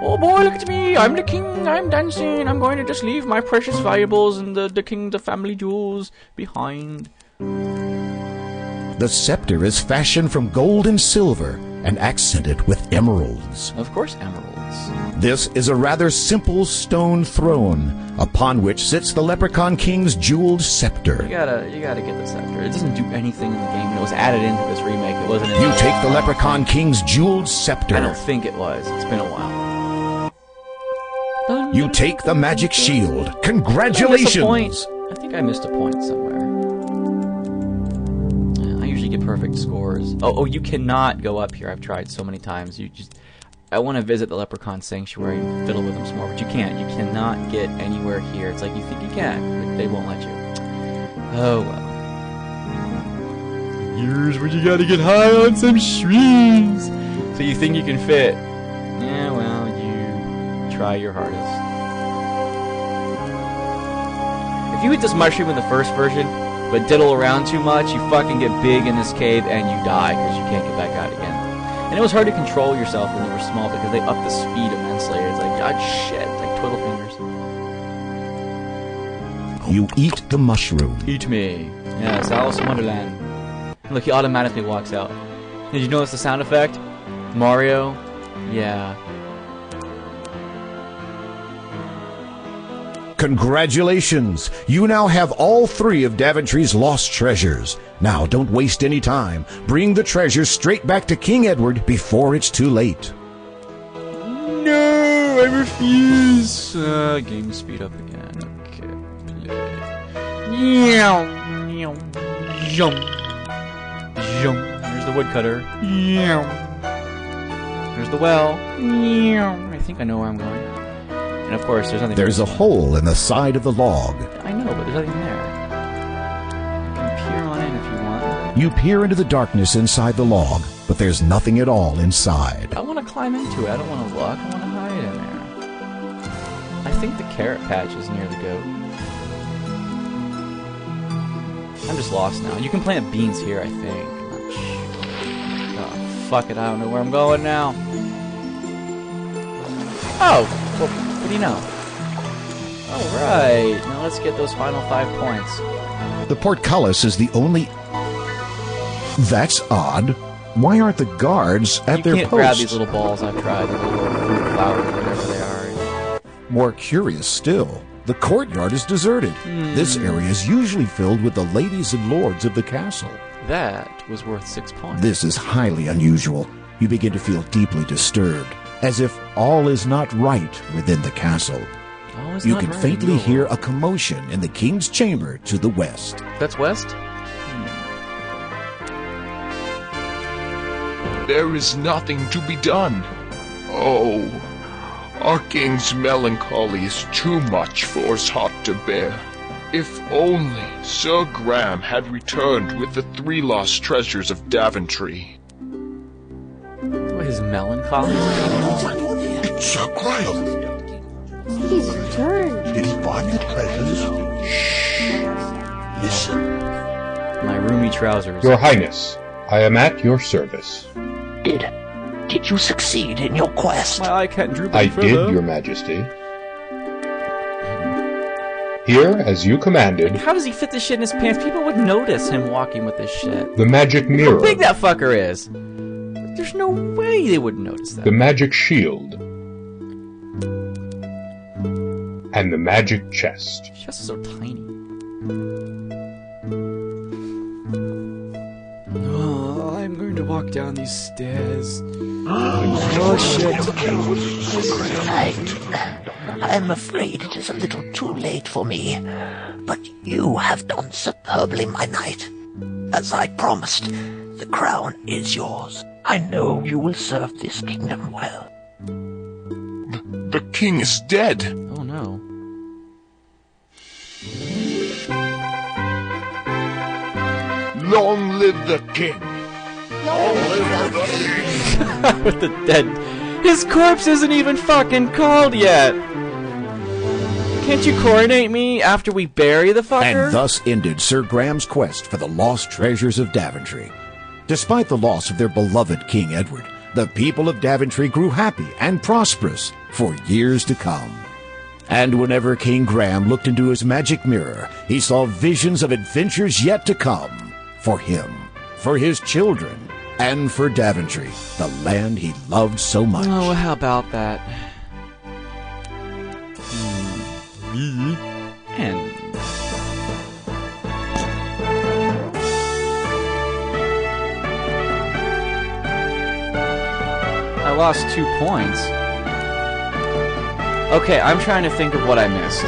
Oh boy, look at me! I'm the king! I'm dancing! I'm going to just leave my precious valuables and the family jewels behind. The scepter is fashioned from gold and silver and accented with emeralds. Of course, emeralds. This is a rather simple stone throne upon which sits the Leprechaun King's jeweled scepter. You gotta get the scepter. It doesn't do anything in the game, and it was added into this remake. It wasn't in You take the Leprechaun King's jeweled scepter. I don't think it was. It's been a while. You take the magic shield. Congratulations! I think I missed a point somewhere. Yeah, I usually get perfect scores. Oh, you cannot go up here. I've tried so many times. I want to visit the Leprechaun Sanctuary and fiddle with them some more, but you can't. You cannot get anywhere here. It's like you think you can, but they won't let you. Oh, well. Here's where you gotta get high on some shrooms. So you think you can fit. Yeah, well, you try your hardest. If you eat this mushroom in the first version, but diddle around too much, you fucking get big in this cave and you die because you can't get back out again. And it was hard to control yourself when you were small because they upped the speed immensely. It's like, God, shit, like twiddle fingers. You eat the mushroom. Eat me. Yes, Alice in Wonderland. Look, he automatically walks out. Did you notice the sound effect? Mario? Yeah. Congratulations! You now have all 3 of Daventry's lost treasures. Now, don't waste any time. Bring the treasures straight back to King Edward before it's too late. No, I refuse. Game speed up again. Okay, play. Jump. There's the woodcutter. There's the well. I think I know where I'm going. And of course, there's nothing. There's a hole in the side of the log. I know, but there's nothing there. You can peer on in if you want. You peer into the darkness inside the log, but there's nothing at all inside. I want to climb into it. I don't want to look. I want to hide in there. I think the carrot patch is near the goat. I'm just lost now. You can plant beans here, I think. I'm not sure. Oh, fuck it. I don't know where I'm going now. Oh! Well, what do you know? Alright. Now let's get those final 5 points. The portcullis is the only... That's odd. Why aren't the guards at their posts? You can't grab these little balls I've tried. The little fruit flowers, whatever they are. More curious still, the courtyard is deserted. This area is usually filled with the ladies and lords of the castle. That was worth 6 points. This is highly unusual. You begin to feel deeply disturbed, as if all is not right within the castle. You can faintly hear a commotion in the king's chamber to the west. That's west? There is nothing to be done. Oh, our king's melancholy is too much for us hot to bear. If only Sir Graham had returned with the 3 lost treasures of Daventry. What, his melancholy? It's Sir Graham. He's returned. Did he find the treasures? Shh. Listen. My roomy trousers. Your Highness, I am at your service. Did you succeed in your quest? My eye can't droop I any further. did, Your Majesty. Here, as you commanded, How does he fit this shit in his pants? People would notice him walking with this shit. the magic How mirror, big that fucker is. There's no way they wouldn't notice that. the magic shield, and the magic chest. His chest is so tiny. Oh, I'm going to walk down these stairs. Oh shit. I'm afraid it is a little too late for me, but you have done superbly, my knight. As I promised, the crown is yours. I know you will serve this kingdom well. The king is dead. Oh no. Long live the king. Long live the king. With the dead. His corpse isn't even fucking called yet. Can't you coronate me after we bury the fucker? And thus ended Sir Graham's quest for the lost treasures of Daventry. Despite the loss of their beloved King Edward, the people of Daventry grew happy and prosperous for years to come. And whenever King Graham looked into his magic mirror, he saw visions of adventures yet to come for him, for his children, and for Daventry, the land he loved so much. Oh, well, how about that? End. I lost 2 points. Okay, I'm trying to think of what I missed.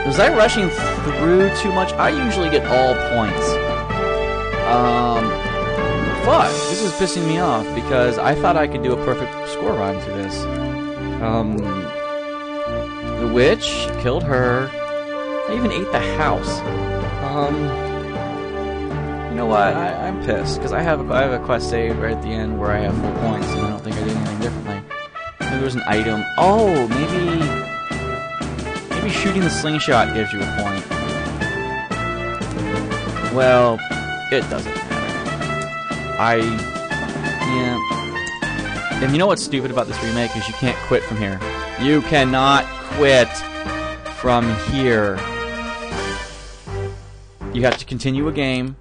Was I rushing through too much? I usually get all points. Fuck, this is pissing me off because I thought I could do a perfect score run through this. The witch killed her. I even ate the house. You know what? I'm pissed because I have a quest save right at the end where I have full points, and I don't think I did anything differently. Maybe there's an item. Oh, maybe shooting the slingshot gives you a point. Well, it doesn't matter. Yeah. And you know what's stupid about this remake is you can't quit from here. You cannot quit from here. You have to continue a game.